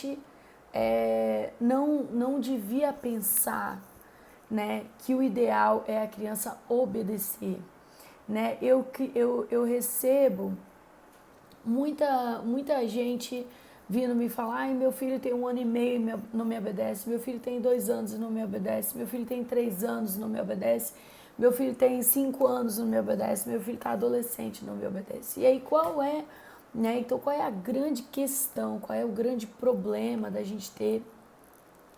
gente não devia pensar, né, que o ideal é a criança obedecer, né? Eu recebo muita gente vindo me falar: ai, meu filho tem 1 ano e meio e não me obedece, meu filho tem 2 anos e não me obedece, meu filho tem 3 anos e não me obedece, meu filho tem 5 anos e não me obedece, meu filho está adolescente e não me obedece. E aí então qual é a grande questão, qual é o grande problema da gente ter,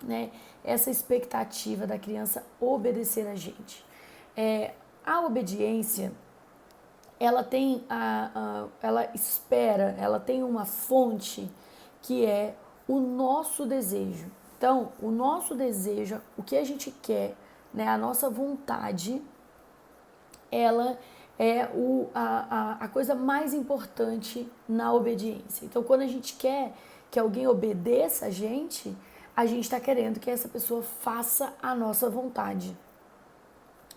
né, essa expectativa da criança obedecer a gente? A obediência, ela tem uma fonte que é o nosso desejo. Então, o nosso desejo, o que a gente quer, né, a nossa vontade, ela é a coisa mais importante na obediência. Então, quando a gente quer que alguém obedeça a gente está querendo que essa pessoa faça a nossa vontade,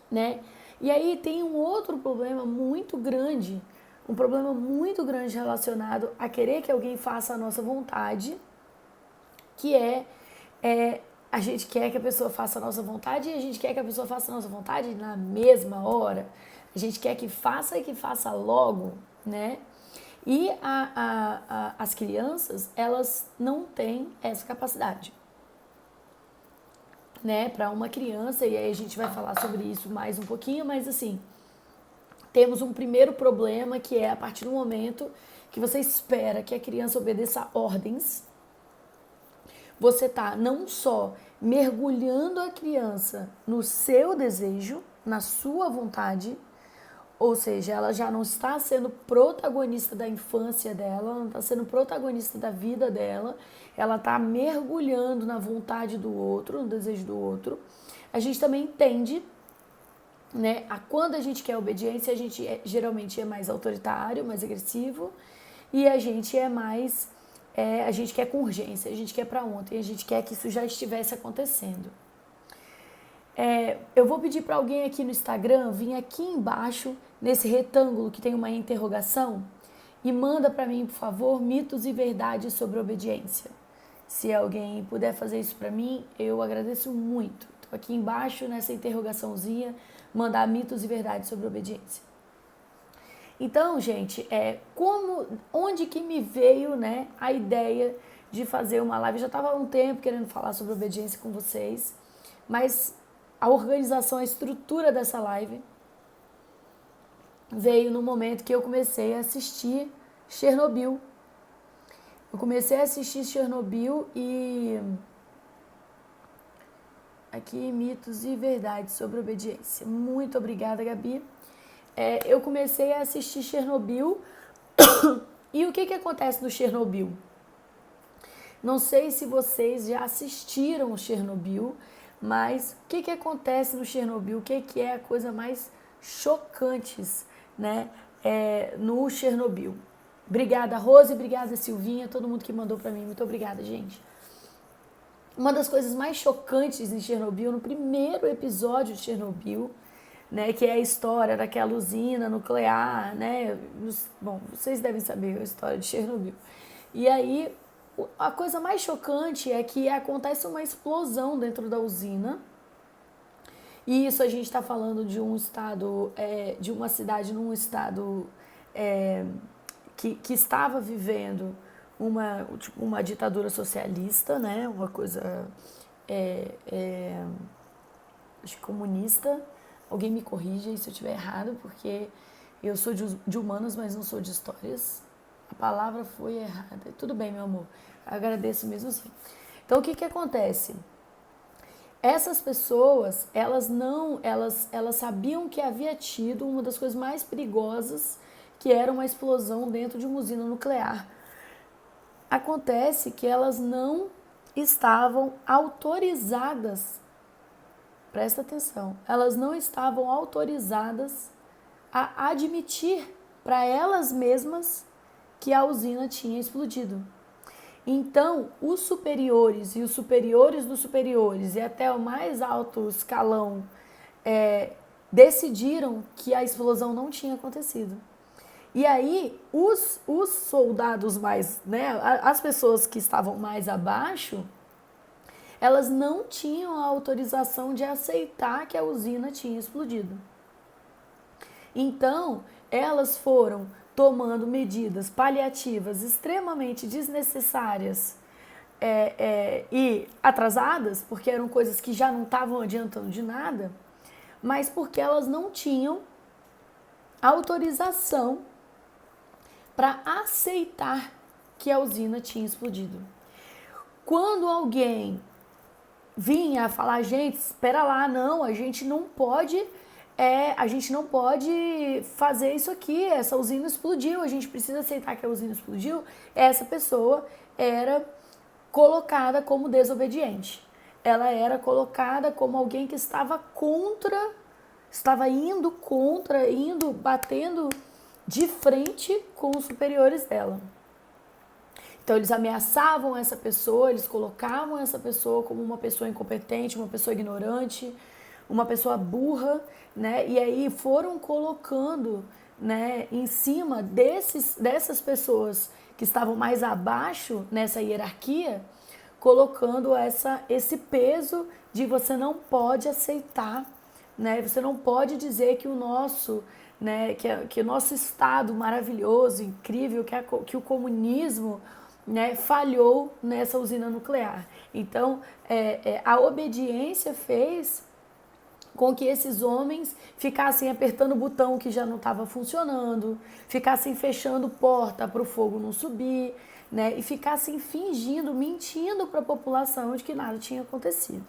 né? E aí tem um outro problema muito grande, relacionado a querer que alguém faça a nossa vontade, que a gente quer que a pessoa faça a nossa vontade e a gente quer que a pessoa faça a nossa vontade na mesma hora. A gente quer que faça e que faça logo, né? E as crianças, elas não têm essa capacidade, né? Para uma criança, e aí a gente vai falar sobre isso mais um pouquinho, mas assim, temos um primeiro problema, que é a partir do momento que você espera que a criança obedeça ordens, você está não só mergulhando a criança no seu desejo, na sua vontade, ou seja, ela já não está sendo protagonista da infância dela, ela não está sendo protagonista da vida dela, ela está mergulhando na vontade do outro, no desejo do outro. A gente também entende, né, quando a gente quer obediência, a gente geralmente é mais autoritário, mais agressivo, e a gente a gente quer com urgência, a gente quer para ontem, a gente quer que isso já estivesse acontecendo. Eu vou pedir para alguém aqui no Instagram vir aqui embaixo, nesse retângulo que tem uma interrogação, e manda para mim, por favor, mitos e verdades sobre obediência. Se alguém puder fazer isso para mim, eu agradeço muito. Então, aqui embaixo, nessa interrogaçãozinha, mandar mitos e verdades sobre obediência. Então, gente, onde que me veio, né, a ideia de fazer uma live? Eu já estava há um tempo querendo falar sobre obediência com vocês, mas a organização, a estrutura dessa live veio no momento que eu comecei a assistir Chernobyl. Eu comecei a assistir Chernobyl e... Aqui, mitos e verdades sobre obediência. Muito obrigada, Gabi. Eu comecei a assistir Chernobyl e o que acontece no Chernobyl? Não sei se vocês já assistiram Chernobyl, mas o que acontece no Chernobyl? O que é a coisa mais chocante, né, no Chernobyl? Obrigada, Rose, obrigada, Silvinha, todo mundo que mandou para mim. Muito obrigada, gente. Uma das coisas mais chocantes em Chernobyl, no primeiro episódio de Chernobyl, né, que é a história daquela usina nuclear, né? Bom, vocês devem saber a história de Chernobyl. E aí, a coisa mais chocante é que acontece uma explosão dentro da usina. E isso a gente está falando de um estado, de uma cidade num estado que estava vivendo uma ditadura socialista, né? Uma coisa acho que comunista. Alguém me corrija se eu estiver errado, porque eu sou de humanas, mas não sou de histórias. A palavra foi errada. Tudo bem, meu amor. Eu agradeço mesmo assim. Então, o que acontece? Essas pessoas, elas sabiam que havia tido uma das coisas mais perigosas, que era uma explosão dentro de uma usina nuclear. Acontece que elas não estavam autorizadas, presta atenção, elas não estavam autorizadas a admitir para elas mesmas que a usina tinha explodido. Então, os superiores e os superiores dos superiores e até o mais alto escalão decidiram que a explosão não tinha acontecido. E aí, os soldados mais, né, as pessoas que estavam mais abaixo, elas não tinham a autorização de aceitar que a usina tinha explodido. Então, elas foram tomando medidas paliativas extremamente desnecessárias e atrasadas, porque eram coisas que já não estavam adiantando de nada, mas porque elas não tinham autorização para aceitar que a usina tinha explodido. Quando alguém vinha falar, gente, espera lá, não, a gente não pode fazer isso aqui, essa usina explodiu, a gente precisa aceitar que a usina explodiu, essa pessoa era colocada como desobediente. Ela era colocada como alguém que estava batendo de frente com os superiores dela. Então eles ameaçavam essa pessoa, eles colocavam essa pessoa como uma pessoa incompetente, uma pessoa ignorante, uma pessoa burra, né? E aí foram colocando, né, em cima dessas pessoas que estavam mais abaixo nessa hierarquia, colocando esse peso de você não pode aceitar, né? Você não pode dizer que o nosso, né, que o nosso Estado maravilhoso, incrível, que o comunismo, né, falhou nessa usina nuclear. Então, a obediência fez com que esses homens ficassem apertando o botão que já não estava funcionando, ficassem fechando porta para o fogo não subir, né, e ficassem fingindo, mentindo para a população de que nada tinha acontecido.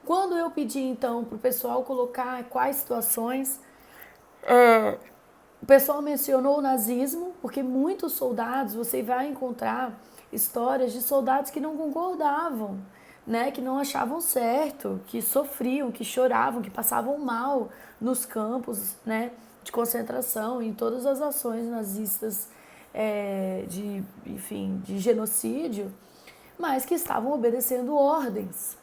Quando eu pedi, então, para o pessoal colocar quais situações, o pessoal mencionou o nazismo, porque muitos soldados, você vai encontrar histórias de soldados que não concordavam, né, que não achavam certo, que sofriam, que choravam, que passavam mal nos campos, né, de concentração, em todas as ações nazistas de genocídio, mas que estavam obedecendo ordens,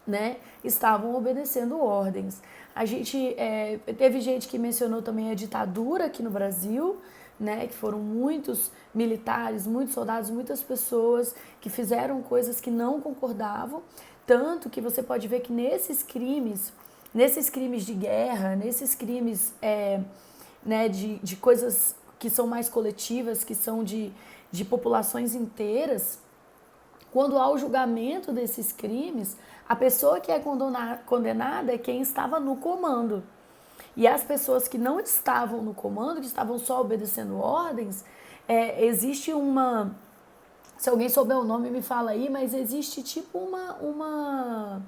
né? Estavam obedecendo ordens. A gente teve gente que mencionou também a ditadura aqui no Brasil, né? Que foram muitos militares, muitos soldados, muitas pessoas que fizeram coisas que não concordavam, tanto que você pode ver que nesses crimes de guerra, nesses crimes né, de coisas que são mais coletivas, que são de populações inteiras, quando há o julgamento desses crimes, a pessoa que é condenada é quem estava no comando. E as pessoas que não estavam no comando, que estavam só obedecendo ordens, existe uma... Se alguém souber o nome, me fala aí, mas existe tipo uma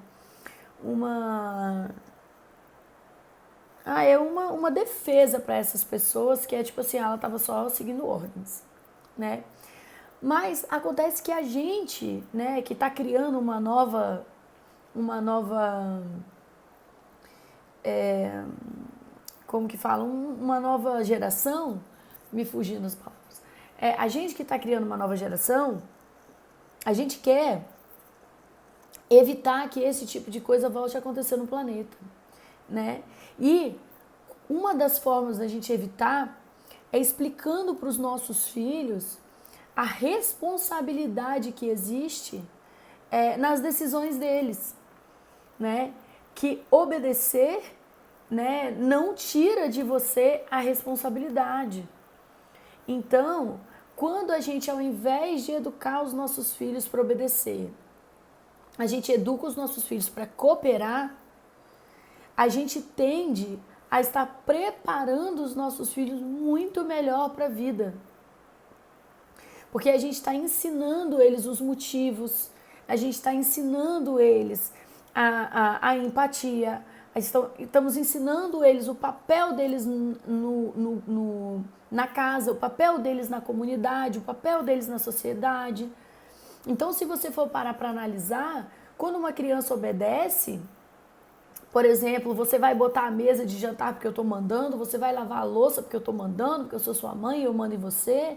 defesa para essas pessoas, que é tipo assim, ela estava só seguindo ordens, né? Mas acontece que a gente, né, que está criando uma nova como que fala, uma nova geração, me fugindo as palavras, a gente que está criando uma nova geração, a gente quer evitar que esse tipo de coisa volte a acontecer no planeta, né? E uma das formas da gente evitar é explicando para os nossos filhos a responsabilidade que existe nas decisões deles, né? Que obedecer, né, não tira de você a responsabilidade. Então, quando a gente, ao invés de educar os nossos filhos para obedecer, a gente educa os nossos filhos para cooperar, a gente tende a estar preparando os nossos filhos muito melhor para a vida. Porque a gente está ensinando eles os motivos, a gente está ensinando eles a empatia, estamos ensinando eles o papel deles na casa, o papel deles na comunidade, o papel deles na sociedade. Então, se você for parar para analisar, quando uma criança obedece, por exemplo, você vai botar a mesa de jantar porque eu estou mandando, você vai lavar a louça porque eu estou mandando, porque eu sou sua mãe e eu mando em você.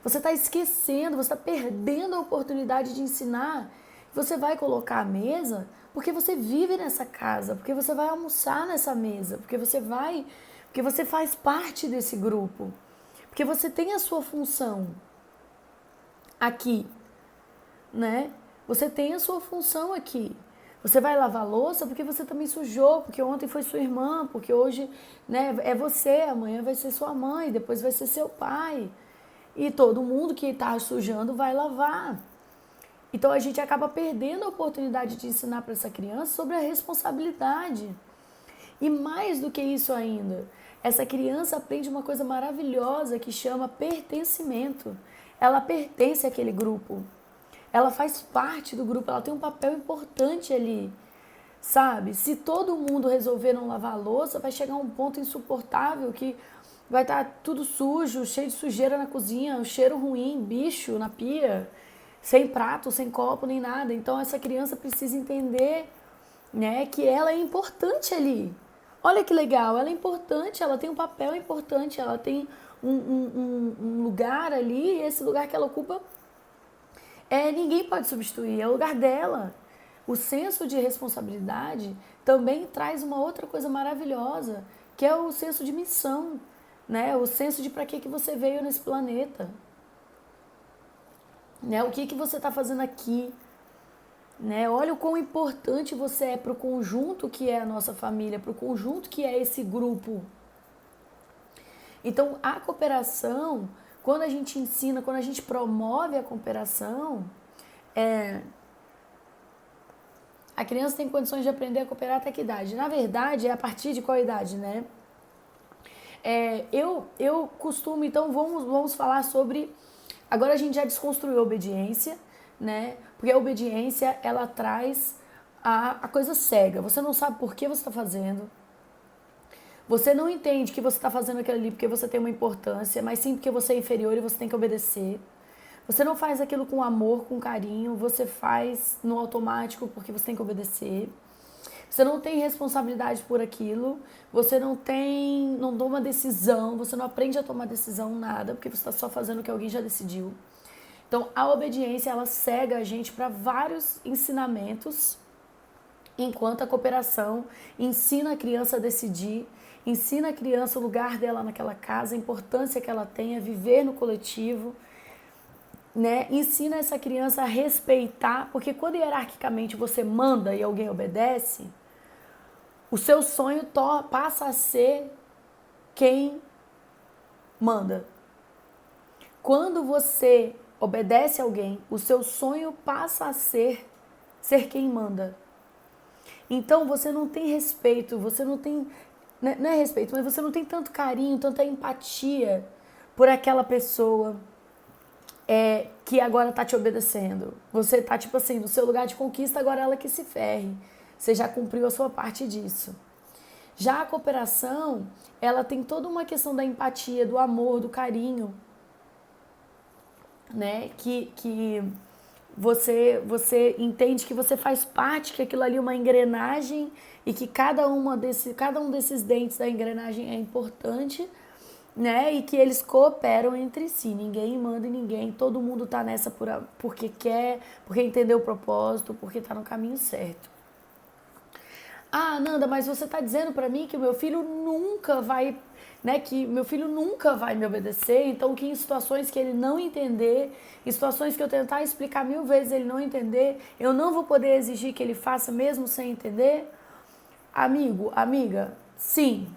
Você está esquecendo, você está perdendo a oportunidade de ensinar. Você vai colocar a mesa porque você vive nessa casa, porque você vai almoçar nessa mesa, porque porque você faz parte desse grupo, porque você tem a sua função aqui, né? Você tem a sua função aqui. Você vai lavar a louça porque você também sujou, porque ontem foi sua irmã, porque hoje, né, é você, amanhã vai ser sua mãe, depois vai ser seu pai. E todo mundo que está sujando vai lavar. Então a gente acaba perdendo a oportunidade de ensinar para essa criança sobre a responsabilidade. E mais do que isso ainda, essa criança aprende uma coisa maravilhosa que chama pertencimento. Ela pertence àquele grupo. Ela faz parte do grupo, ela tem um papel importante ali, sabe? Se todo mundo resolver não lavar a louça, vai chegar um ponto insuportável que vai estar tudo sujo, cheio de sujeira na cozinha, um cheiro ruim, bicho na pia, sem prato, sem copo, nem nada. Então essa criança precisa entender, né, que ela é importante ali. Olha que legal, ela é importante, ela tem um papel importante, ela tem um lugar ali, e esse lugar que ela ocupa ninguém pode substituir, é o lugar dela. O senso de responsabilidade também traz uma outra coisa maravilhosa, que é o senso de missão, né? O senso de para que você veio nesse planeta, né? O que você está fazendo aqui, né? Olha o quão importante você é para o conjunto que é a nossa família, para o conjunto que é esse grupo. Então, a cooperação, quando a gente ensina, quando a gente promove a cooperação, a criança tem condições de aprender a cooperar até que idade? Na verdade, é a partir de qual idade, né? Eu costumo, então, vamos falar sobre... Agora a gente já desconstruiu a obediência, né? Porque a obediência, ela traz a coisa cega. Você não sabe por que você está fazendo. Você não entende que você está fazendo aquilo ali porque você tem uma importância, mas sim porque você é inferior e você tem que obedecer. Você não faz aquilo com amor, com carinho, você faz no automático porque você tem que obedecer. Você não tem responsabilidade por aquilo, você não toma decisão, você não aprende a tomar decisão, nada, porque você está só fazendo o que alguém já decidiu. Então, a obediência, ela cega a gente para vários ensinamentos, enquanto a cooperação ensina a criança a decidir, ensina a criança o lugar dela naquela casa, a importância que ela tem, a viver no coletivo, né? Ensina essa criança a respeitar, porque quando hierarquicamente você manda e alguém obedece, o seu sonho passa a ser quem manda. Quando você obedece a alguém, o seu sonho passa a ser quem manda. Então você não tem respeito, você não tem, não é respeito, mas você não tem tanto carinho, tanta empatia por aquela pessoa que agora tá te obedecendo. Você tá tipo assim, no seu lugar de conquista, agora ela que se ferre. Você já cumpriu a sua parte disso. Já a cooperação, ela tem toda uma questão da empatia, do amor, do carinho, né? Que você entende que você faz parte, que aquilo ali é uma engrenagem e que cada um desses dentes da engrenagem é importante, né? E que eles cooperam entre si, ninguém manda em ninguém, todo mundo tá nessa porque quer, porque entendeu o propósito, porque tá no caminho certo. Ah, Nanda, mas você tá dizendo pra mim que o meu filho nunca vai, né, que meu filho nunca vai me obedecer, então que em situações que ele não entender, em situações que eu tentar explicar 1000 vezes ele não entender, eu não vou poder exigir que ele faça mesmo sem entender? Amigo, amiga, sim,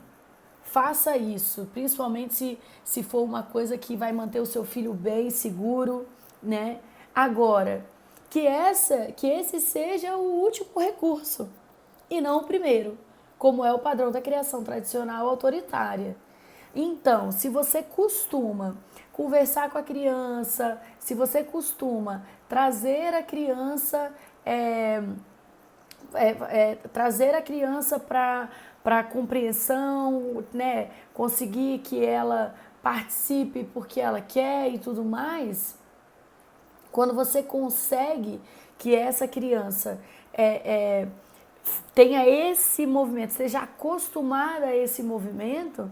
faça isso, principalmente se for uma coisa que vai manter o seu filho bem, seguro, né? Agora, que esse seja o último recurso e não o primeiro, como é o padrão da criação tradicional autoritária. Então, se você costuma conversar com a criança, se você costuma trazer a criança trazer a criança para compreensão, né? Conseguir que ela participe porque ela quer e tudo mais, quando você consegue que essa criança tenha esse movimento, seja acostumada a esse movimento,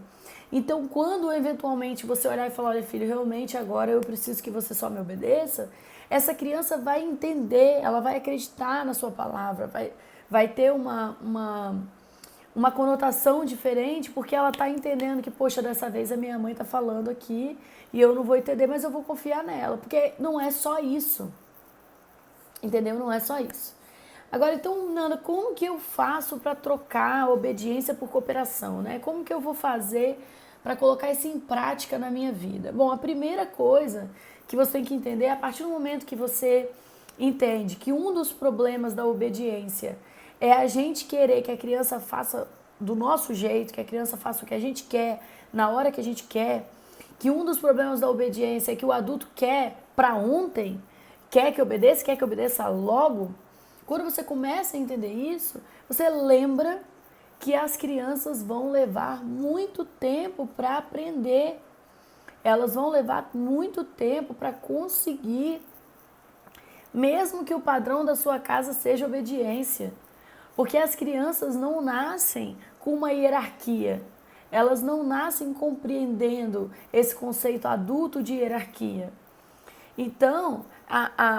então quando eventualmente você olhar e falar, olha filho, realmente agora eu preciso que você só me obedeça, essa criança vai entender, ela vai acreditar na sua palavra, vai ter uma conotação diferente, porque ela está entendendo que, poxa, dessa vez a minha mãe está falando aqui e eu não vou entender, mas eu vou confiar nela, porque não é só isso, entendeu? Não é só isso. Agora, então, Nanda, como que eu faço para trocar a obediência por cooperação, né? Como que eu vou fazer para colocar isso em prática na minha vida? Bom, a primeira coisa que você tem que entender é a partir do momento que você entende que um dos problemas da obediência é a gente querer que a criança faça do nosso jeito, que a criança faça o que a gente quer, na hora que a gente quer, que um dos problemas da obediência é que o adulto quer para ontem, quer que obedeça logo. Quando você começa a entender isso, você lembra que as crianças vão levar muito tempo para aprender. Elas vão levar muito tempo para conseguir, mesmo que o padrão da sua casa seja obediência. Porque as crianças não nascem com uma hierarquia. Elas não nascem compreendendo esse conceito adulto de hierarquia. Então,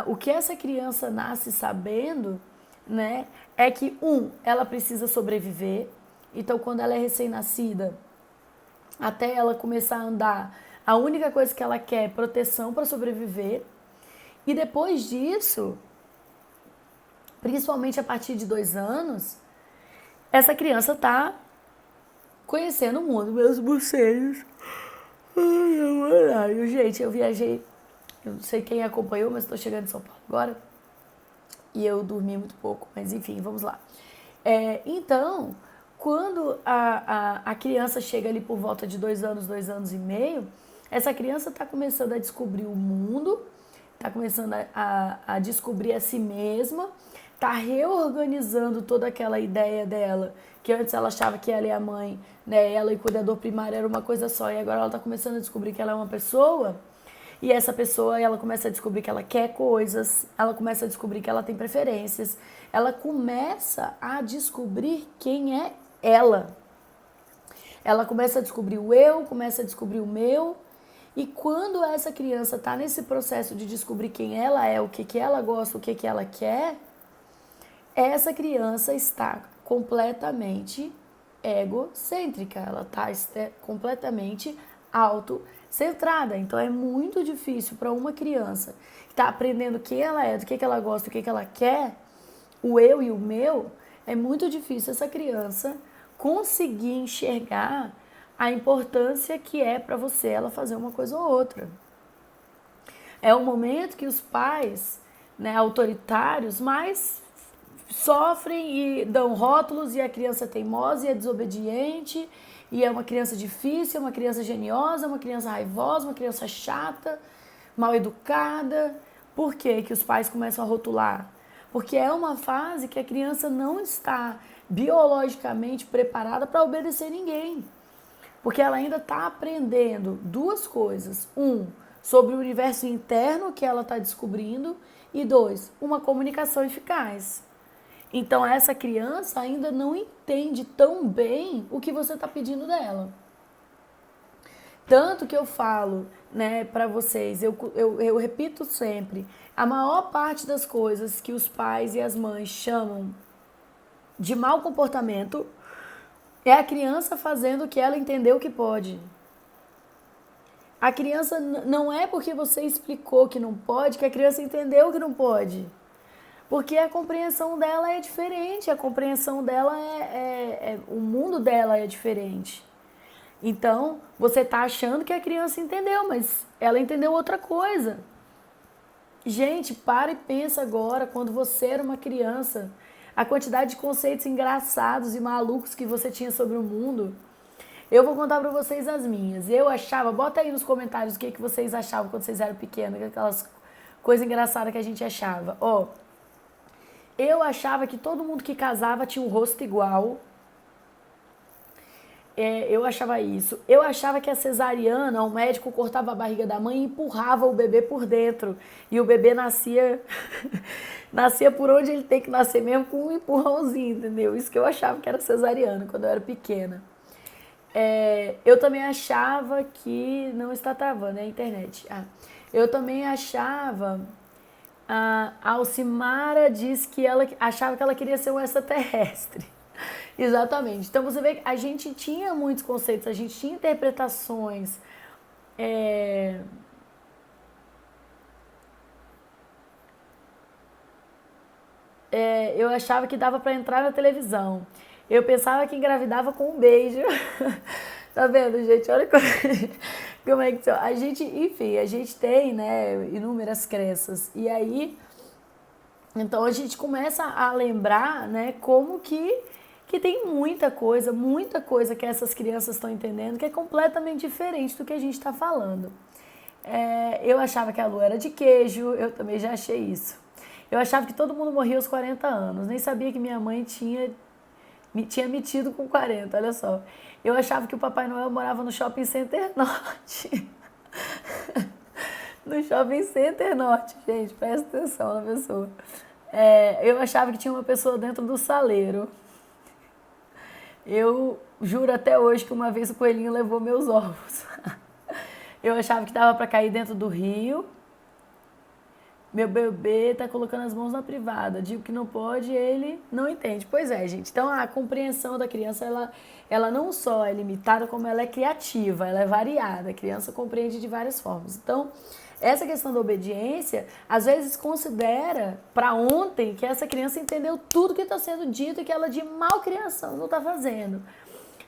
o que essa criança nasce sabendo, né, é que, ela precisa sobreviver. Então, quando ela é recém-nascida, até ela começar a andar, a única coisa que ela quer é proteção para sobreviver. E depois disso, principalmente a partir de 2 anos, essa criança está conhecendo o mundo. Meus bocejos. Ai, gente, eu viajei. Eu não sei quem acompanhou, mas estou chegando em São Paulo agora. E eu dormi muito pouco, mas enfim, vamos lá. Então, quando a criança chega ali por volta de 2 anos, 2 anos e meio, essa criança está começando a descobrir o mundo, está começando a descobrir a si mesma, está reorganizando toda aquela ideia dela, que antes ela achava que ela e a mãe, né, ela e o cuidador primário era uma coisa só, e agora ela está começando a descobrir que ela é uma pessoa. E essa pessoa, ela começa a descobrir que ela quer coisas, ela começa a descobrir que ela tem preferências, ela começa a descobrir quem é ela. Ela começa a descobrir o eu, começa a descobrir o meu. E quando essa criança está nesse processo de descobrir quem ela é, o que ela gosta, o que ela quer, essa criança está completamente egocêntrica, ela está completamente autocentrada. Então é muito difícil para uma criança que está aprendendo quem ela é, do que ela gosta, o que ela quer, o eu e o meu, é muito difícil essa criança conseguir enxergar a importância que é para você ela fazer uma coisa ou outra. É o momento que os pais, né, autoritários, mais sofrem e dão rótulos, e a criança é teimosa e é desobediente, e é uma criança difícil, é uma criança geniosa, é uma criança raivosa, uma criança chata, mal educada. Por que que os pais começam a rotular? Porque é uma fase que a criança não está biologicamente preparada para obedecer ninguém. Porque ela ainda está aprendendo 2 coisas. Sobre o universo interno que ela está descobrindo, e 2, uma comunicação eficaz. Então essa criança ainda não entende tão bem o que você está pedindo dela. Tanto que eu falo, né, para vocês, eu repito sempre, a maior parte das coisas que os pais e as mães chamam de mau comportamento é a criança fazendo o que ela entendeu que pode. A criança, não é porque você explicou que não pode, que a criança entendeu que não pode. Porque a compreensão dela é diferente, a compreensão dela o mundo dela é diferente. Então, você está achando que a criança entendeu, mas ela entendeu outra coisa. Gente, para e pensa agora, quando você era uma criança, a quantidade de conceitos engraçados e malucos que você tinha sobre o mundo. Eu vou contar para vocês as minhas. Eu achava, bota aí nos comentários o que vocês achavam quando vocês eram pequenos, aquelas coisas engraçadas que a gente achava. Eu achava que todo mundo que casava tinha um rosto igual. Eu achava isso. Eu achava que a cesariana, o médico cortava a barriga da mãe e empurrava o bebê por dentro. E o bebê nascia nascia por onde ele tem que nascer mesmo, com um empurrãozinho, entendeu? Isso que eu achava que era cesariana quando eu era pequena. Eu também achava que... Não está travando, é a internet. Eu também achava... A Alcimara diz que ela achava que ela queria ser um extraterrestre. Exatamente. Então você vê que a gente tinha muitos conceitos, a gente tinha interpretações. é, eu achava que dava para entrar na televisão. Eu pensava que engravidava com um beijo. Tá vendo, gente? Olha como é que são. A gente, enfim, a gente tem, né, inúmeras crenças. E aí, então a gente começa a lembrar, né, como que tem muita coisa que essas crianças estão entendendo que é completamente diferente do que a gente está falando. Eu achava que a lua era de queijo, eu também já achei isso. Eu achava que todo mundo morria aos 40 anos, nem sabia que minha mãe tinha metido com 40, olha só. Eu achava que o Papai Noel morava no Shopping Center Norte. No Shopping Center Norte, gente, presta atenção na pessoa. Eu achava que tinha uma pessoa dentro do saleiro. Eu juro até hoje que uma vez o coelhinho levou meus ovos. Eu achava que dava para cair dentro do rio. Meu bebê tá colocando as mãos na privada. Digo que não pode, ele não entende. Pois é, gente. Então a compreensão da criança, ela não só é limitada, como ela é criativa, ela é variada. A criança compreende de várias formas. Então, essa questão da obediência, às vezes considera para ontem que essa criança entendeu tudo que está sendo dito e que ela de mal criação não está fazendo.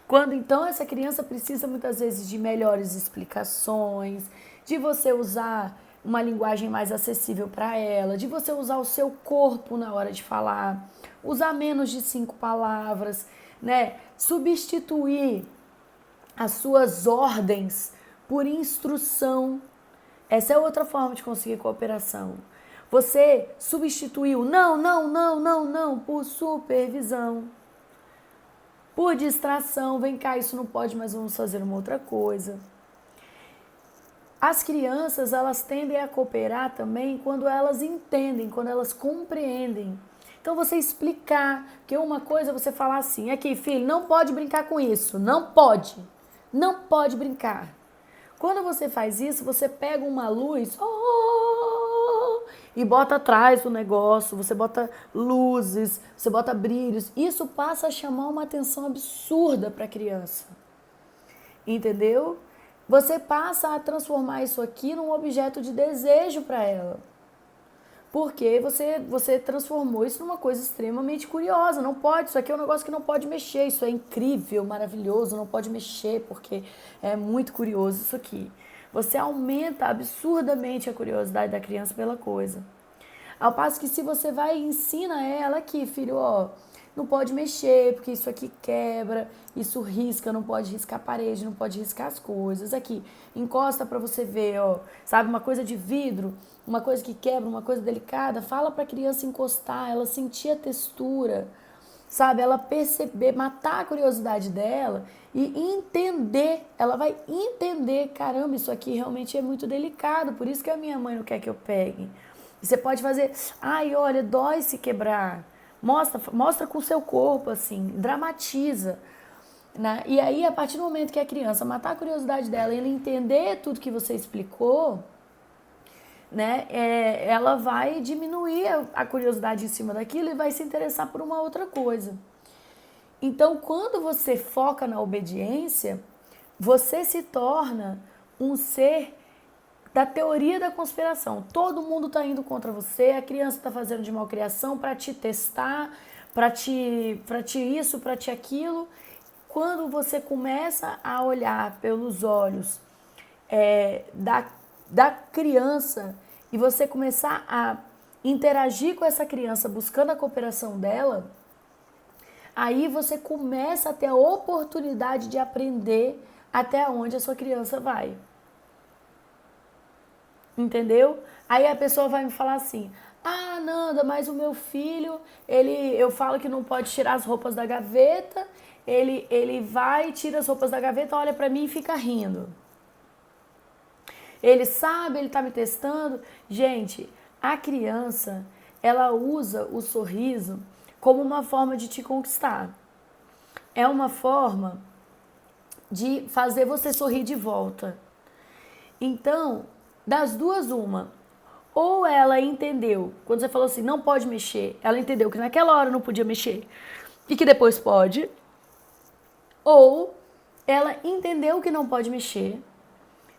Quando então essa criança precisa muitas vezes de melhores explicações, de você usar uma linguagem mais acessível para ela, de você usar o seu corpo na hora de falar, usar menos de 5 palavras, né? Substituir as suas ordens por instrução. Essa é outra forma de conseguir cooperação. Você substituiu não por supervisão, por distração. Vem cá, isso não pode, mas vamos fazer uma outra coisa. As crianças, elas tendem a cooperar também quando elas entendem, quando elas compreendem. Então você explicar, que uma coisa é você falar assim, aqui filho, não pode brincar com isso, não pode brincar. Quando você faz isso, você pega uma luz e bota atrás do negócio, você bota luzes, você bota brilhos. Isso passa a chamar uma atenção absurda para a criança. Entendeu? Você passa a transformar isso aqui num objeto de desejo para ela. Porque você transformou isso numa coisa extremamente curiosa. Não pode, isso aqui é um negócio que não pode mexer. Isso é incrível, maravilhoso, não pode mexer porque é muito curioso isso aqui. Você aumenta absurdamente a curiosidade da criança pela coisa. Ao passo que se você vai e ensina ela aqui, filho, ó, não pode mexer porque isso aqui quebra, isso risca, não pode riscar a parede, não pode riscar as coisas. Aqui, encosta pra você ver, ó, sabe, uma coisa de vidro, uma coisa que quebra, uma coisa delicada, fala pra criança encostar, ela sentir a textura, sabe, ela perceber, matar a curiosidade dela e entender, ela vai entender, caramba, isso aqui realmente é muito delicado, por isso que a minha mãe não quer que eu pegue. E você pode fazer, ai, olha, dói se quebrar. Mostra com o seu corpo, assim, dramatiza. Né? E aí, a partir do momento que a criança matar a curiosidade dela e ela entender tudo que você explicou, né, ela vai diminuir a curiosidade em cima daquilo e vai se interessar por uma outra coisa. Então, quando você foca na obediência, você se torna um ser da teoria da conspiração. Todo mundo está indo contra você, a criança está fazendo de malcriação para te testar, para te isso, para te aquilo. Quando você começa a olhar pelos olhos da criança e você começar a interagir com essa criança buscando a cooperação dela, aí você começa a ter a oportunidade de aprender até onde a sua criança vai. Entendeu? Aí a pessoa vai me falar assim, ah, Nanda, mas o meu filho, eu falo que não pode tirar as roupas da gaveta, ele vai, tira as roupas da gaveta, olha pra mim e fica rindo. Ele sabe, ele tá me testando. Gente, a criança, ela usa o sorriso como uma forma de te conquistar. É uma forma de fazer você sorrir de volta. Então, das duas, uma. Ou ela entendeu, quando você falou assim, não pode mexer, ela entendeu que naquela hora não podia mexer e que depois pode. Ou ela entendeu que não pode mexer,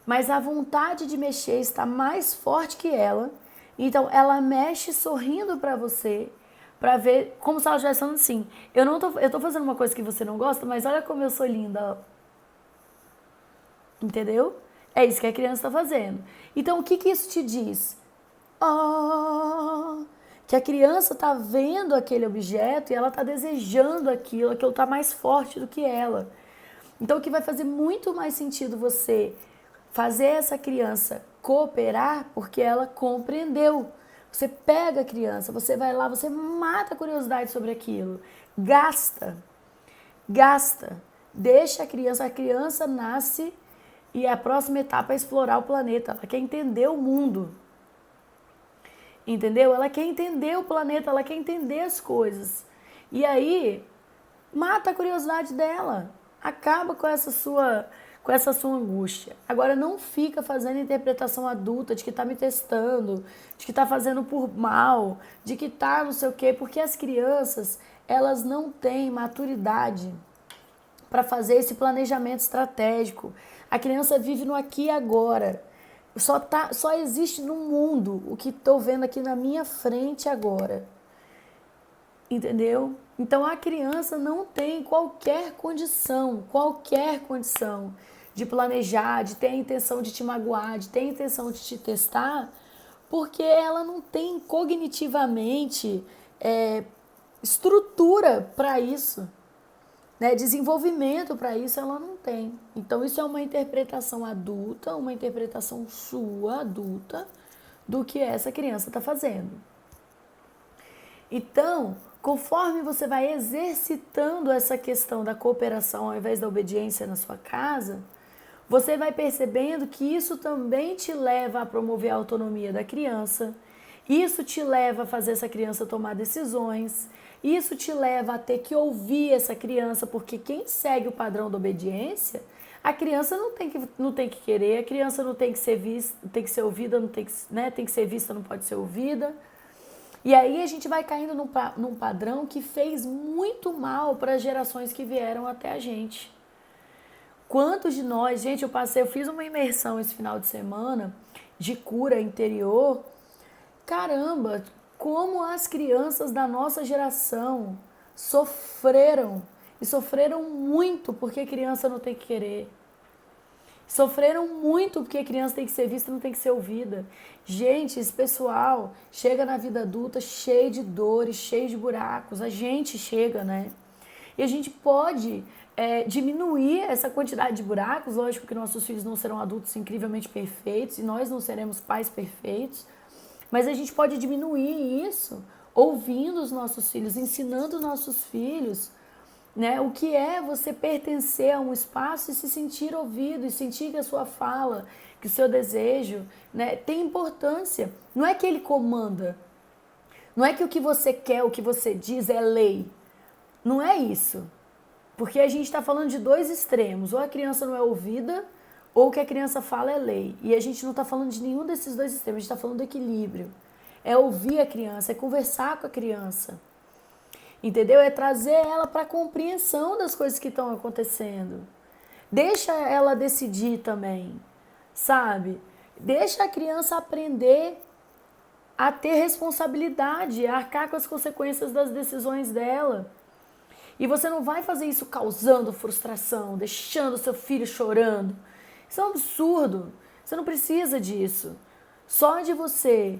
mas a vontade de mexer está mais forte que ela. Então ela mexe sorrindo para você, para ver como se ela estivesse falando assim: eu tô fazendo uma coisa que você não gosta, mas olha como eu sou linda. Entendeu? É isso que a criança está fazendo. Então o que que isso te diz? Oh, que a criança está vendo aquele objeto e ela está desejando aquilo está mais forte do que ela. Então, o que vai fazer muito mais sentido você fazer essa criança cooperar porque ela compreendeu. Você pega a criança, você vai lá, você mata a curiosidade sobre aquilo, gasta, gasta, deixa a criança nasce e a próxima etapa é explorar o planeta, ela quer entender o mundo. Entendeu? Ela quer entender o planeta, ela quer entender as coisas. E aí, mata a curiosidade dela. Acaba com essa sua angústia. Agora não fica fazendo interpretação adulta de que tá me testando, de que tá fazendo por mal, de que tá não sei o quê, porque as crianças, elas não têm maturidade para fazer esse planejamento estratégico. A criança vive no aqui e agora. Só existe no mundo o que estou vendo aqui na minha frente agora. Entendeu? Então a criança não tem qualquer condição de planejar, de ter a intenção de te magoar, de ter a intenção de te testar, porque ela não tem cognitivamente estrutura para isso. Né? Desenvolvimento para isso ela não tem. Então isso é uma interpretação adulta, uma interpretação sua, adulta, do que essa criança está fazendo. Então, conforme você vai exercitando essa questão da cooperação ao invés da obediência na sua casa, você vai percebendo que isso também te leva a promover a autonomia da criança, isso te leva a fazer essa criança tomar decisões, isso te leva a ter que ouvir essa criança, porque quem segue o padrão da obediência, a criança não tem que querer, a criança não tem que ser vista, tem que ser ouvida, não tem que, né, tem que ser vista, não pode ser ouvida. E aí a gente vai caindo num padrão que fez muito mal para as gerações que vieram até a gente. Quantos de nós, gente, eu fiz uma imersão esse final de semana de cura interior. Caramba, como as crianças da nossa geração sofreram, e sofreram muito porque criança não tem que querer. Sofreram muito porque a criança tem que ser vista, não tem que ser ouvida. Gente, esse pessoal chega na vida adulta cheio de dores, cheio de buracos. A gente chega, né? E a gente pode diminuir essa quantidade de buracos. Lógico que nossos filhos não serão adultos incrivelmente perfeitos e nós não seremos pais perfeitos. Mas a gente pode diminuir isso ouvindo os nossos filhos, ensinando os nossos filhos, né? O que é você pertencer a um espaço e se sentir ouvido, e sentir que a sua fala, que o seu desejo, né, tem importância. Não é que ele comanda, não é que o que você quer, o que você diz é lei. Não é isso. Porque a gente está falando de dois extremos. Ou a criança não é ouvida, ou o que a criança fala é lei. E a gente não está falando de nenhum desses dois extremos, a gente está falando do equilíbrio. É ouvir a criança, é conversar com a criança. Entendeu? É trazer ela para a compreensão das coisas que estão acontecendo. Deixa ela decidir também, sabe? Deixa a criança aprender a ter responsabilidade, a arcar com as consequências das decisões dela. E você não vai fazer isso causando frustração, deixando seu filho chorando. Isso é um absurdo. Você não precisa disso. Só de você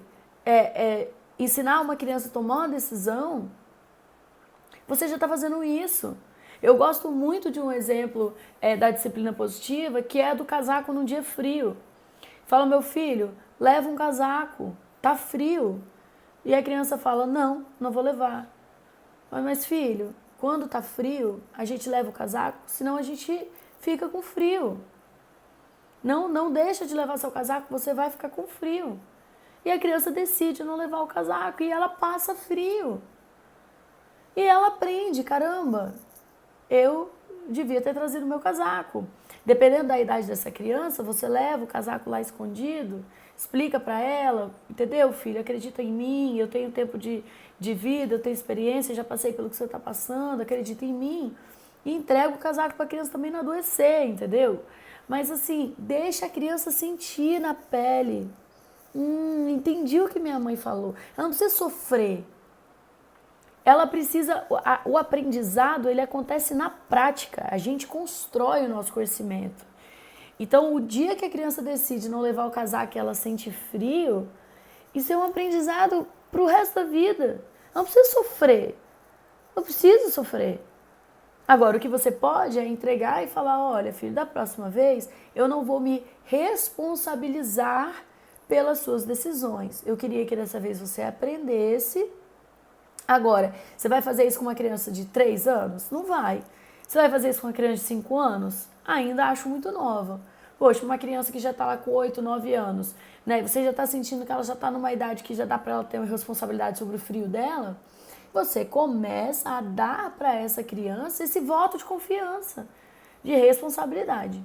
ensinar uma criança a tomar uma decisão, você já está fazendo isso. Eu gosto muito de um exemplo da disciplina positiva, que é do casaco num dia frio. Fala, meu filho, leva um casaco, tá frio. E a criança fala, não, não vou levar. Mas filho, quando tá frio, a gente leva o casaco, senão a gente fica com frio. Não deixa de levar seu casaco, você vai ficar com frio. E a criança decide não levar o casaco e ela passa frio. E ela aprende, caramba, eu devia ter trazido meu casaco. Dependendo da idade dessa criança, você leva o casaco lá escondido, explica para ela, entendeu, filho? Acredita em mim, eu tenho tempo de vida, eu tenho experiência, já passei pelo que você está passando, acredita em mim. E entrega o casaco para a criança também não adoecer, entendeu? Mas assim, deixa a criança sentir na pele. Entendi o que minha mãe falou. Ela não precisa sofrer. Ela precisa, o aprendizado, ele acontece na prática. A gente constrói o nosso conhecimento. Então, o dia que a criança decide não levar o casaco e ela sente frio, isso é um aprendizado para o resto da vida. Não precisa sofrer. Não precisa sofrer. Agora, o que você pode é entregar e falar, olha, filho, da próxima vez eu não vou me responsabilizar pelas suas decisões. Eu queria que dessa vez você aprendesse. Agora, você vai fazer isso com uma criança de 3 anos? Não vai. Você vai fazer isso com uma criança de 5 anos? Ainda acho muito nova. Poxa, uma criança que já está lá com 8, 9 anos, né? Você já está sentindo que ela já está numa idade que já dá para ela ter uma responsabilidade sobre o frio dela? Você começa a dar para essa criança esse voto de confiança, de responsabilidade.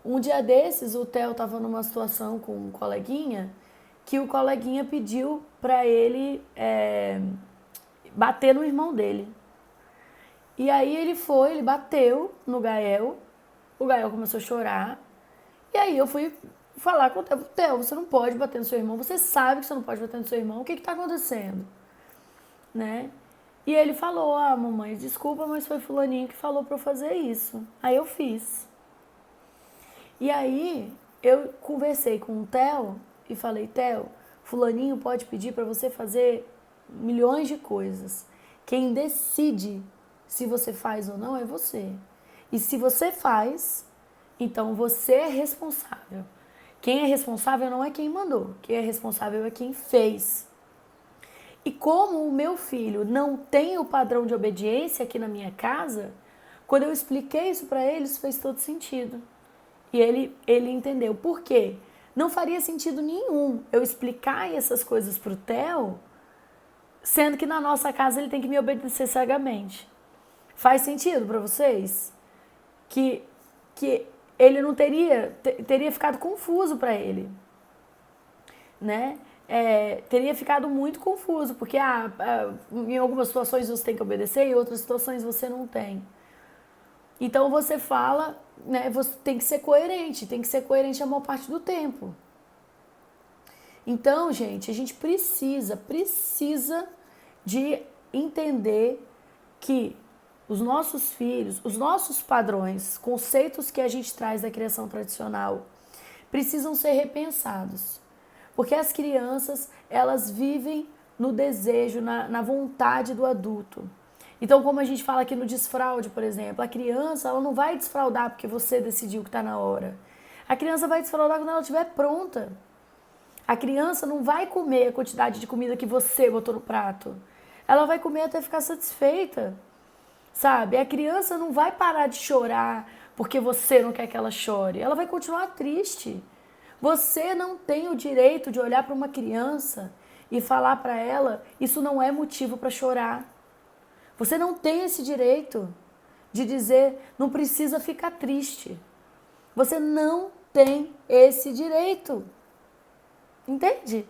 Um dia desses, o Theo estava numa situação com um coleguinha, que o coleguinha pediu para ele bater no irmão dele. E aí ele bateu no Gael, o Gael começou a chorar, e aí eu fui falar com o Theo, Theo, você não pode bater no seu irmão, você sabe que você não pode bater no seu irmão, o que está acontecendo? Né? E ele falou, mamãe, desculpa, mas foi fulaninho que falou para eu fazer isso. Aí eu fiz. E aí eu conversei com o Theo e falei, Theo, fulaninho pode pedir para você fazer milhões de coisas. Quem decide se você faz ou não é você. E se você faz, então você é responsável. Quem é responsável não é quem mandou. Quem é responsável é quem fez. E como o meu filho não tem o padrão de obediência aqui na minha casa, quando eu expliquei isso para ele, isso fez todo sentido. E ele entendeu. Por quê? Não faria sentido nenhum eu explicar essas coisas para o Theo, sendo que na nossa casa ele tem que me obedecer cegamente. Faz sentido para vocês? Que ele não teria ficado confuso para ele, né? Teria ficado muito confuso, porque em algumas situações você tem que obedecer, em outras situações você não tem. Então você fala, né, você tem que ser coerente a maior parte do tempo. Então, gente, a gente precisa de entender que os nossos filhos, os nossos padrões, conceitos que a gente traz da criação tradicional, precisam ser repensados. Porque as crianças, elas vivem no desejo, na vontade do adulto. Então, como a gente fala aqui no desfraude, por exemplo, a criança, ela não vai desfraudar porque você decidiu que está na hora. A criança vai desfraudar quando ela estiver pronta. A criança não vai comer a quantidade de comida que você botou no prato. Ela vai comer até ficar satisfeita, sabe? A criança não vai parar de chorar porque você não quer que ela chore. Ela vai continuar triste. Você não tem o direito de olhar para uma criança e falar para ela, isso não é motivo para chorar. Você não tem esse direito de dizer, não precisa ficar triste. Você não tem esse direito. Entende?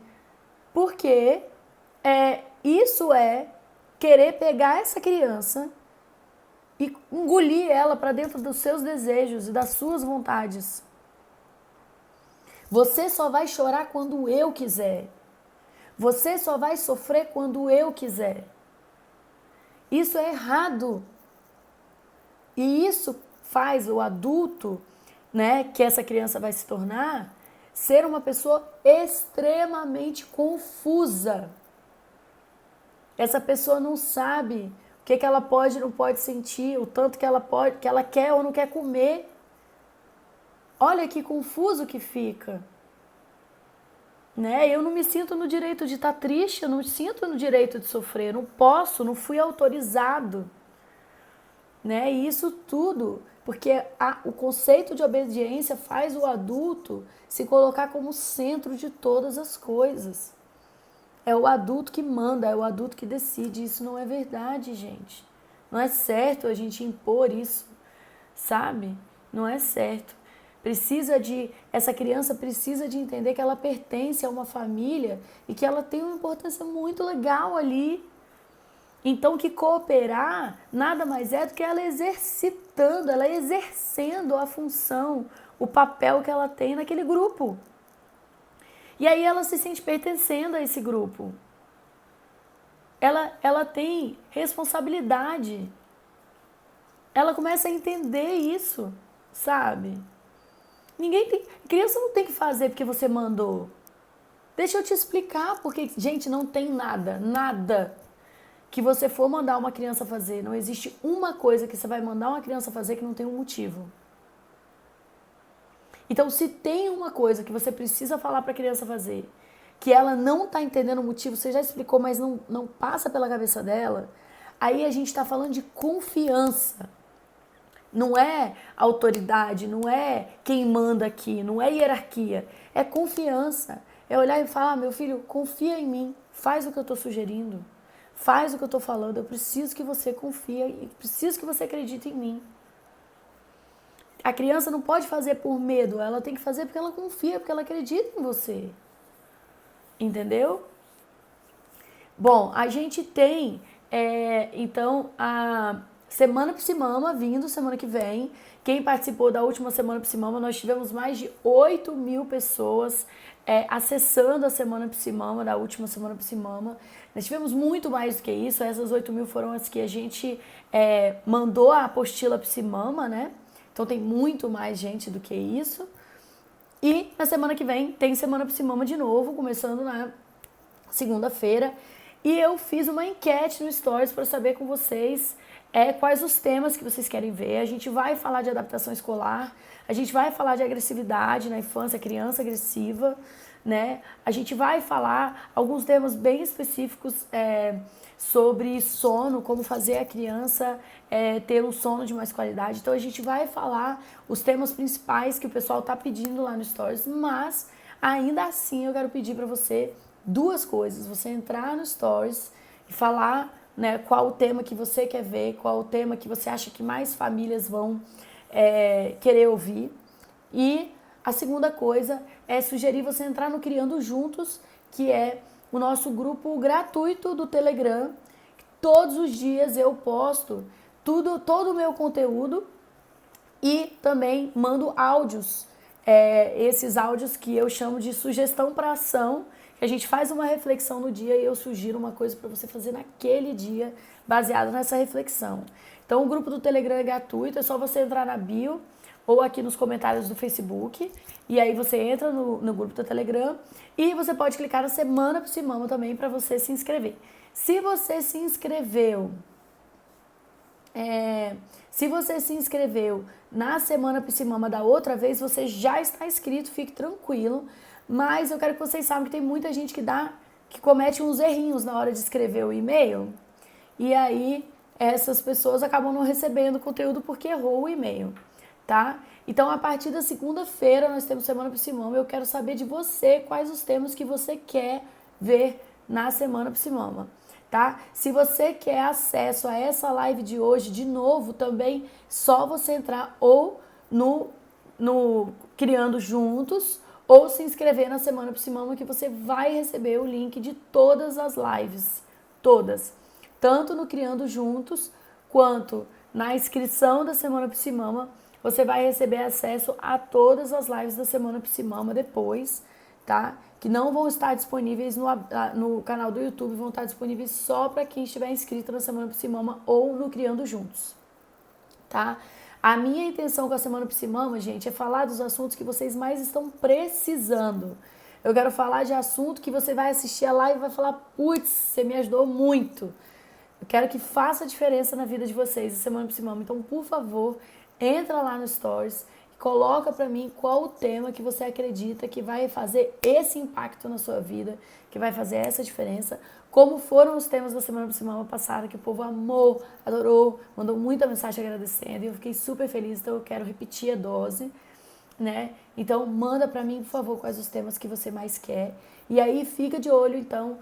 Porque isso é querer pegar essa criança e engolir ela para dentro dos seus desejos e das suas vontades. Você só vai chorar quando eu quiser. Você só vai sofrer quando eu quiser. Isso é errado. E isso faz o adulto, né, que essa criança vai se tornar, ser uma pessoa extremamente confusa. Essa pessoa não sabe o que ela pode e não pode sentir, o tanto que ela quer ou não quer comer. Olha que confuso que fica. Né? Eu não me sinto no direito de estar triste, eu não me sinto no direito de sofrer, eu não posso, não fui autorizado. Né? E isso tudo, porque o conceito de obediência faz o adulto se colocar como centro de todas as coisas. É o adulto que manda, é o adulto que decide. Isso não é verdade, gente. Não é certo a gente impor isso, sabe? Não é certo. Essa criança precisa de entender que ela pertence a uma família e que ela tem uma importância muito legal ali. Então, que cooperar nada mais é do que ela exercitando, ela exercendo a função, o papel que ela tem naquele grupo. E aí ela se sente pertencendo a esse grupo. Ela tem responsabilidade. Ela começa a entender isso, sabe? Criança não tem que fazer porque você mandou. Deixa eu te explicar, porque, gente, não tem nada que você for mandar uma criança fazer. Não existe uma coisa que você vai mandar uma criança fazer que não tem um motivo. Então, se tem uma coisa que você precisa falar para a criança fazer, que ela não está entendendo o motivo, você já explicou, mas não passa pela cabeça dela, aí a gente está falando de confiança. Não é autoridade, não é quem manda aqui, não é hierarquia, é confiança. É olhar e falar, meu filho, confia em mim, faz o que eu estou sugerindo, faz o que eu estou falando, eu preciso que você confie e preciso que você acredite em mim. A criança não pode fazer por medo, ela tem que fazer porque ela confia, porque ela acredita em você. Entendeu? Bom, a gente tem, então, a Semana Psimama vindo semana que vem. Quem participou da última Semana Psimama, nós tivemos mais de 8.000 pessoas acessando a Semana Psimama, da última Semana Psimama. Nós tivemos muito mais do que isso, essas 8.000 foram as que a gente mandou a apostila Psimama, né? Então tem muito mais gente do que isso. E na semana que vem tem Semana Psimama de novo, começando na segunda-feira. E eu fiz uma enquete no Stories para saber com vocês quais os temas que vocês querem ver. A gente vai falar de adaptação escolar, a gente vai falar de agressividade na infância, criança agressiva, né? A gente vai falar alguns temas bem específicos sobre sono, como fazer a criança ter um sono de mais qualidade. Então a gente vai falar os temas principais que o pessoal está pedindo lá no Stories, mas ainda assim eu quero pedir para você duas coisas: você entrar no Stories e falar, né, qual o tema que você quer ver, qual o tema que você acha que mais famílias vão querer ouvir. E a segunda coisa é sugerir você entrar no Criando Juntos, que é o nosso grupo gratuito do Telegram. Todos os dias eu posto todo o meu conteúdo e também mando áudios. Esses áudios que eu chamo de sugestão para ação, que a gente faz uma reflexão no dia e eu sugiro uma coisa para você fazer naquele dia, baseado nessa reflexão. Então o grupo do Telegram é gratuito, é só você entrar na bio ou aqui nos comentários do Facebook, e aí você entra no grupo do Telegram e você pode clicar na Semana Psimama também para você se inscrever. Se você se inscreveu na Semana Psimama da outra vez, você já está inscrito, fique tranquilo. Mas eu quero que vocês saibam que tem muita gente que comete uns errinhos na hora de escrever o e-mail. E aí essas pessoas acabam não recebendo o conteúdo porque errou o e-mail, tá? Então a partir da segunda-feira nós temos Semana Psimama. Eu quero saber de você quais os temas que você quer ver na Semana Psimama. Tá? Se você quer acesso a essa live de hoje, de novo, também só você entrar ou no Criando Juntos ou se inscrever na Semana Psimama, que você vai receber o link de todas as lives, todas, tanto no Criando Juntos quanto na inscrição da Semana Psimama. Você vai receber acesso a todas as lives da Semana Psimama depois, tá? Que não vão estar disponíveis no canal do YouTube, vão estar disponíveis só para quem estiver inscrito na Semana Psimama ou no Criando Juntos, tá? A minha intenção com a Semana Psimama, gente, é falar dos assuntos que vocês mais estão precisando. Eu quero falar de assunto que você vai assistir a live e vai falar, putz, você me ajudou muito. Eu quero que faça diferença na vida de vocês, a Semana Psimama. Então, por favor, entra lá no Stories, coloca para mim qual o tema que você acredita que vai fazer esse impacto na sua vida, que vai fazer essa diferença. Como foram os temas da Semana Psimama passada, que o povo amou, adorou, mandou muita mensagem agradecendo e eu fiquei super feliz, então eu quero repetir a dose, né? Então manda para mim, por favor, quais os temas que você mais quer. E aí fica de olho, então,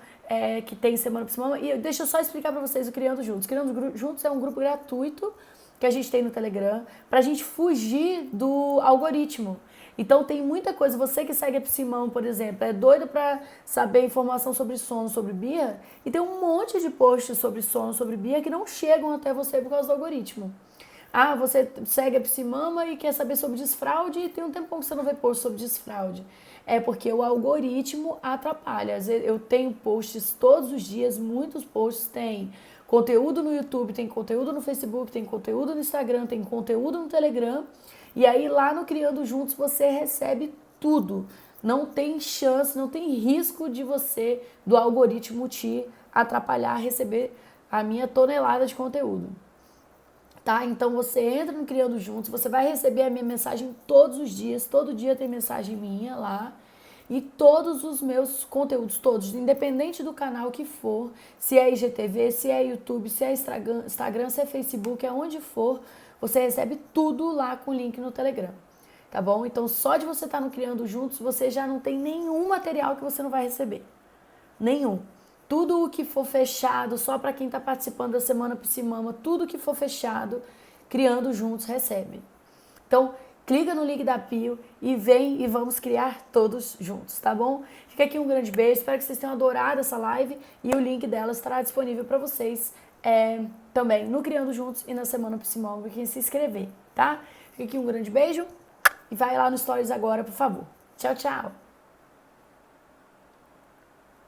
que tem Semana Psimama. E deixa eu só explicar para vocês o Criando Juntos. Criando Juntos é um grupo gratuito que a gente tem no Telegram, pra gente fugir do algoritmo. Então tem muita coisa, você que segue a Psimão, por exemplo, é doido para saber informação sobre sono, sobre birra, e tem um monte de posts sobre sono, sobre birra que não chegam até você por causa do algoritmo. Ah, você segue a Psimama e quer saber sobre desfraude e tem um tempão que você não vê post sobre desfraude. É porque o algoritmo atrapalha. Às vezes eu tenho posts todos os dias, muitos posts tem conteúdo no YouTube, tem conteúdo no Facebook, tem conteúdo no Instagram, tem conteúdo no Telegram. E aí lá no Criando Juntos você recebe tudo. Não tem chance, não tem risco de você, do algoritmo te atrapalhar a receber a minha tonelada de conteúdo. Tá? Então você entra no Criando Juntos, você vai receber a minha mensagem todos os dias, todo dia tem mensagem minha lá. E todos os meus conteúdos, todos, independente do canal que for, se é IGTV, se é YouTube, se é Instagram, se é Facebook, aonde for, você recebe tudo lá com o link no Telegram. Tá bom? Então só de você estar no Criando Juntos, você já não tem nenhum material que você não vai receber. Nenhum. Tudo o que for fechado, só para quem está participando da Semana Psimama, tudo que for fechado, Criando Juntos recebe. Então, clica no link da Pio e vem e vamos criar todos juntos, tá bom? Fica aqui um grande beijo, espero que vocês tenham adorado essa live e o link dela estará disponível para vocês também no Criando Juntos e na Semana Psimama para quem se inscrever, tá? Fica aqui um grande beijo e vai lá no Stories agora, por favor. Tchau, tchau!